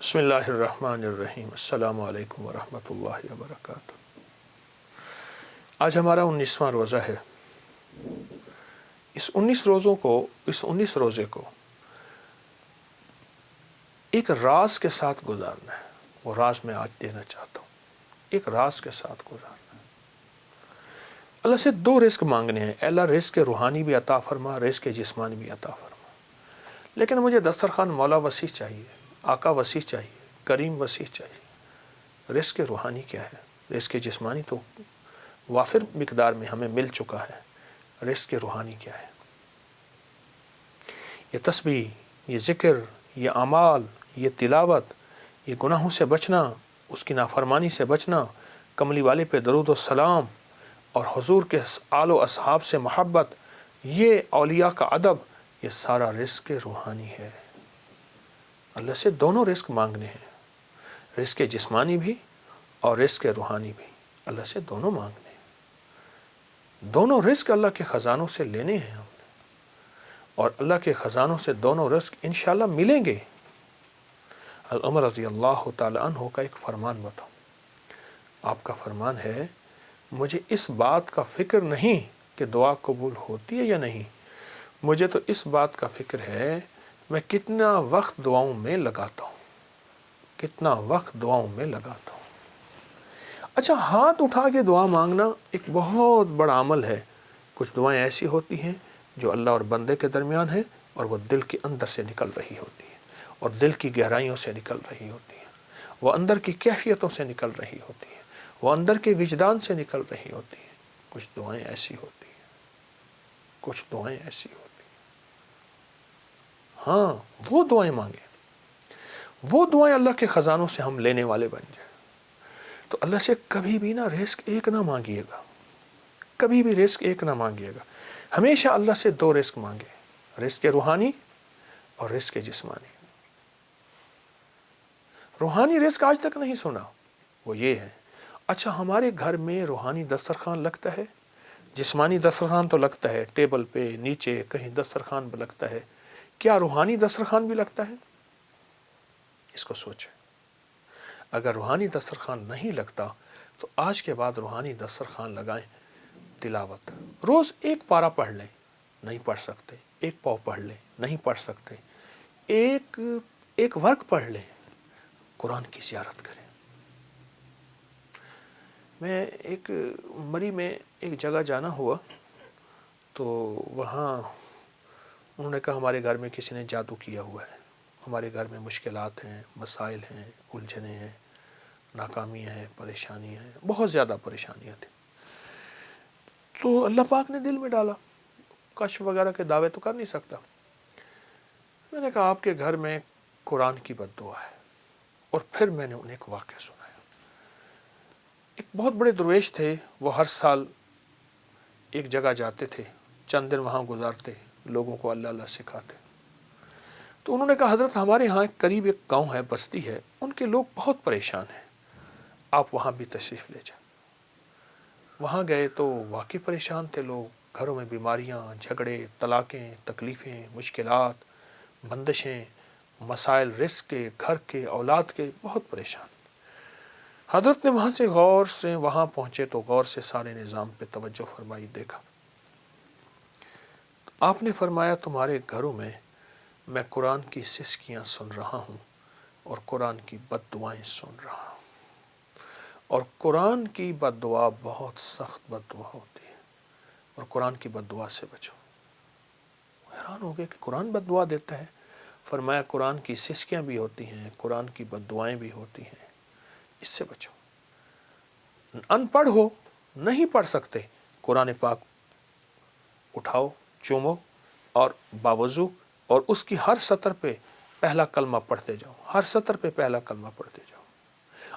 بسم اللہ الرحمن الرحیم۔ السلام علیکم ورحمۃ اللہ وبرکاتہ۔ آج ہمارا 19واں روزہ ہے۔ اس 19 روزے کو ایک راز کے ساتھ گزارنا ہے۔ وہ راز میں آج دینا چاہتا ہوں، ایک راز کے ساتھ گزارنا ہے۔ اللہ سے 2 رزق مانگنے ہیں۔ اے اللہ رزق روحانی بھی عطا فرما، رزق جسمانی بھی عطا فرما۔ لیکن مجھے دسترخوان مولا وسیع چاہیے، آقا وسیع چاہیے، کریم وسیع چاہیے۔ رزق روحانی کیا ہے؟ رزق جسمانی تو وافر مقدار میں ہمیں مل چکا ہے۔ رزق روحانی کیا ہے؟ یہ تسبیح، یہ ذکر، یہ اعمال، یہ تلاوت، یہ گناہوں سے بچنا، اس کی نافرمانی سے بچنا، کملی والے پہ درود و سلام اور حضور کے آل و اصحاب سے محبت، یہ اولیاء کا ادب، یہ سارا رزق روحانی ہے۔ اللہ سے دونوں رزق مانگنے ہیں، رزق جسمانی بھی اور رزق روحانی بھی۔ اللہ سے دونوں مانگنے ہیں۔ دونوں رزق اللہ کے خزانوں سے لینے ہیں ہم نے، اور اللہ کے خزانوں سے دونوں رزق انشاءاللہ ملیں گے۔ عمر رضی اللہ تعالی عنہ کا ایک فرمان بتاؤں۔ آپ کا فرمان ہے، مجھے اس بات کا فکر نہیں کہ دعا قبول ہوتی ہے یا نہیں، مجھے تو اس بات کا فکر ہے میں کتنا وقت دعاؤں میں لگاتا ہوں، کتنا وقت دعاؤں میں لگاتا ہوں۔ اچھا، ہاتھ اٹھا کے دعا مانگنا ایک بہت بڑا عمل ہے۔ کچھ دعائیں ایسی ہوتی ہیں جو اللہ اور بندے کے درمیان ہیں، اور وہ دل کے اندر سے نکل رہی ہوتی ہیں، اور دل کی گہرائیوں سے نکل رہی ہوتی ہیں، وہ اندر کی کیفیتوں سے نکل رہی ہوتی ہیں، وہ اندر کے وجدان سے نکل رہی ہوتی ہیں۔ کچھ دعائیں ایسی ہوتی ہیں، کچھ دعائیں ایسی ہوتی ہیں۔ ہاں، وہ دعائیں مانگیں، وہ دعائیں اللہ کے خزانوں سے ہم لینے والے بن جائیں۔ تو اللہ سے کبھی بھی نا رزق ایک نہ مانگیے گا، کبھی بھی رزق ایک نہ مانگیے گا۔ ہمیشہ اللہ سے 2 رزق مانگے، رزق روحانی اور رزق جسمانی۔ روحانی رزق آج تک نہیں سنا، وہ یہ ہے۔ اچھا، ہمارے گھر میں روحانی دسترخوان لگتا ہے، جسمانی دسترخوان تو لگتا ہے، ٹیبل پہ نیچے کہیں دسترخوان بھی لگتا ہے، کیا روحانی دسترخوان بھی لگتا ہے؟ اس کو سوچیں۔ اگر روحانی دسترخوان نہیں لگتا تو آج کے بعد روحانی دسترخوان لگائیں۔ تلاوت، روز 1 پارہ پڑھ لیں، نہیں پڑھ سکتے 1 پاؤ پڑھ لیں، نہیں پڑھ سکتے ایک ورق پڑھ لیں، قرآن کی زیارت کریں۔ میں ایک مری میں ایک جگہ جانا ہوا، تو وہاں انہوں نے کہا ہمارے گھر میں کسی نے جادو کیا ہوا ہے، ہمارے گھر میں مشکلات ہیں، مسائل ہیں، الجھنیں ہیں، ناکامیاں ہیں، پریشانیاں ہیں، بہت زیادہ پریشانیاں تھیں۔ تو اللہ پاک نے دل میں ڈالا، کشف وغیرہ کے دعوے تو کر نہیں سکتا۔ میں نے کہا آپ کے گھر میں قرآن کی بد دعا ہے، اور پھر میں نے انہیں ایک واقعہ سنایا۔ ایک بہت بڑے درویش تھے، وہ ہر سال ایک جگہ جاتے تھے، چند دن وہاں گزارتے، لوگوں کو اللہ اللہ سکھاتے۔ تو انہوں نے کہا حضرت ہمارے ہاں قریب ایک گاؤں ہے، بستی ہے، ان کے لوگ بہت پریشان ہیں، آپ وہاں بھی تشریف لے جائیں۔ وہاں گئے تو واقعی پریشان تھے لوگ، گھروں میں بیماریاں، جھگڑے، طلاقیں، تکلیفیں، مشکلات، بندشیں، مسائل رزق کے، گھر کے، اولاد کے، بہت پریشان۔ حضرت نے وہاں سے غور سے وہاں پہنچے تو غور سے سارے نظام پہ توجہ فرمائی، دیکھا۔ آپ نے فرمایا تمہارے گھروں میں قرآن کی سسکیاں سن رہا ہوں، اور قرآن کی بد دعائیں سن رہا ہوں، اور قرآن کی بد دعا بہت سخت بد دعا ہوتی ہے، اور قرآن کی بد دعا سے بچو۔ حیران ہو گئے کہ قرآن بد دعا دیتا ہے۔ فرمایا قرآن کی سسکیاں بھی ہوتی ہیں، قرآن کی بد دعائیں بھی ہوتی ہیں، اس سے بچو۔ ان پڑھ ہو، نہیں پڑھ سکتے، قرآن پاک اٹھاؤ، چومو، اور باوضو، اور اس کی ہر سطر پہ پہلا کلمہ پڑھتے جاؤ، ہر سطر پہ پہلا کلمہ پڑھتے جاؤ۔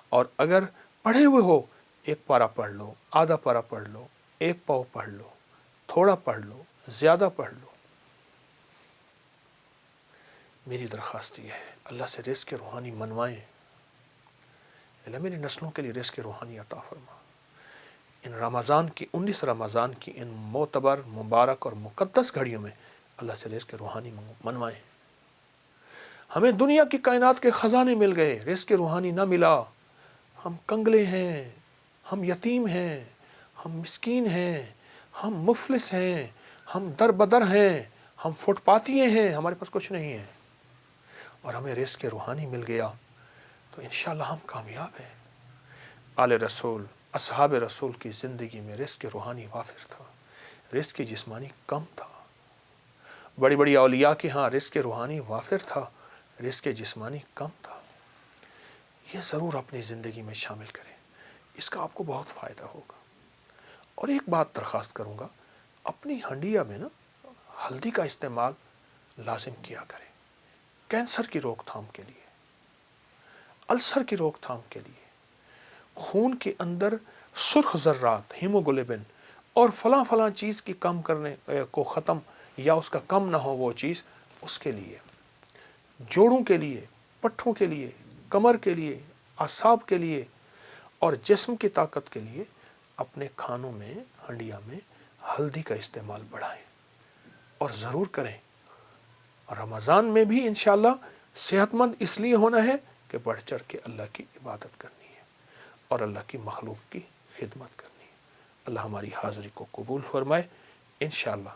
اور اگر پڑھے ہوئے ہو، 1 پارہ پڑھ لو، آدھا پارہ پڑھ لو، 1 پاؤ پڑھ لو، تھوڑا پڑھ لو، زیادہ پڑھ لو۔ میری درخواست یہ ہے، اللہ سے رزق روحانی منوائیں۔ اللہ میری نسلوں کے لیے رزق روحانی عطا فرما۔ ان رمضان کی 19 رمضان کی ان معتبر، مبارک اور مقدس گھڑیوں میں اللہ سے رزق روحانی منوائیں۔ ہمیں دنیا کی کائنات کے خزانے مل گئے، رزق روحانی نہ ملا، ہم کنگلے ہیں، ہم یتیم ہیں، ہم مسکین ہیں، ہم مفلس ہیں، ہم در بدر ہیں، ہم فٹ پاتیے ہیں، ہمارے پاس کچھ نہیں ہے، اور ہمیں رزق روحانی مل گیا تو انشاءاللہ ہم کامیاب ہیں۔ آل رسول، اصحاب رسول کی زندگی میں رزق روحانی وافر تھا، رزق جسمانی کم تھا۔ بڑی بڑی اولیاء کے ہاں رزق روحانی وافر تھا، رزق جسمانی کم تھا۔ یہ ضرور اپنی زندگی میں شامل کریں، اس کا آپ کو بہت فائدہ ہوگا۔ اور ایک بات درخواست کروں گا، اپنی ہنڈیا میں نا ہلدی کا استعمال لازم کیا کریں، کینسر کی روک تھام کے لیے، السر کی روک تھام کے لیے، خون کے اندر سرخ ذرات، ہیموگلوبن اور فلاں فلاں چیز کی کم کرنے کو ختم یا اس کا کم نہ ہو وہ چیز، اس کے لیے، جوڑوں کے لیے، پٹھوں کے لیے، کمر کے لیے، اعصاب کے لیے اور جسم کی طاقت کے لیے اپنے کھانوں میں، ہنڈیا میں ہلدی کا استعمال بڑھائیں اور ضرور کریں۔ رمضان میں بھی انشاءاللہ صحت مند اس لیے ہونا ہے کہ بڑھ چڑھ کے اللہ کی عبادت کرنی ہے اور اللہ کی مخلوق کی خدمت کرنی ہے۔ اللہ ہماری حاضری کو قبول فرمائے، انشاءاللہ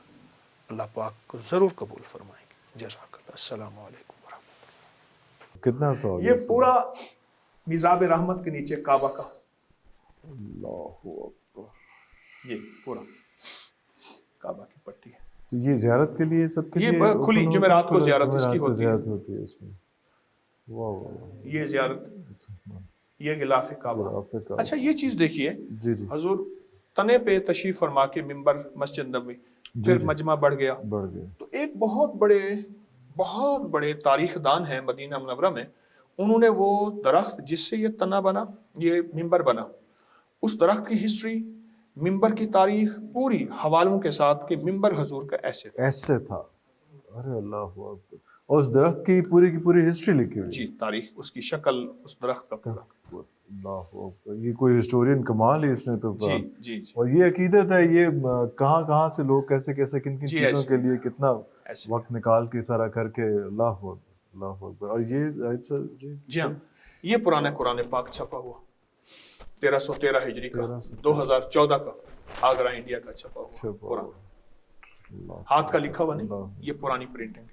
اللہ پاک کو ضرور قبول فرمائیں گے۔ جزاک اللہ۔ السلام علیکم ورحمۃ اللہ۔ کتنا عرصہ ہو گیا؟ یہ پورا میزاب رحمت کے نیچے کعبہ کا، اللہ اکبر، یہ پورا کعبہ کی پٹی ہے۔ تو یہ زیارت کے لیے سب کے یہ لیے کھلی جمعرات کو زیارت اس کی جمعرات کو ہوتی ہے۔ زیارت ہوتی ہے اس میں۔ واہ واہ، یہ زیارت، یہ غلاف کعبہ۔ غلاف کعبہ۔ اچھا یہ چیز دیکھیے، جی جی حضور تنے پہ تشریف فرما کے ممبر مسجد نبوی، پھر مجمع بڑھ گیا، بڑھ گئے۔ تو ایک بہت بڑے تاریخ دان ہیں مدینہ منورہ میں، انہوں نے وہ درخت جس سے یہ تنا بنا، یہ ممبر بنا، اس درخت کی ہسٹری، ممبر کی تاریخ پوری حوالوں کے ساتھ کہ ممبر حضور کا ایسے تھا۔ ایسے تھا، ارے اللہ اکبر، اور اس درخت کی پوری ہسٹری لکھی ہوئی۔ جی، تاریخ، اس کی شکل، اس درخت کا پورا۔ اللہ اکبر، یہ کوئی ہسٹورین کمال ہے اس نے تو۔ جی جی جی، اور یہ عقیدت ہے، یہ کہاں سے لوگ کیسے کن جی چیزوں ایسے کے لیے کتنا ایسے وقت نکال کے سارا کر کے۔ اللہ اکبر، اللہ اکبر۔ اور یہ جی ہاں، یہ پرانا قرآن پاک چھپا ہوا 1313 ہجری کا، 2014 کا، آگرہ انڈیا کا چھپا ہوا قرآن، ہاتھ کا لکھا ہوا نہیں، یہ پرانی پرنٹنگ ہے۔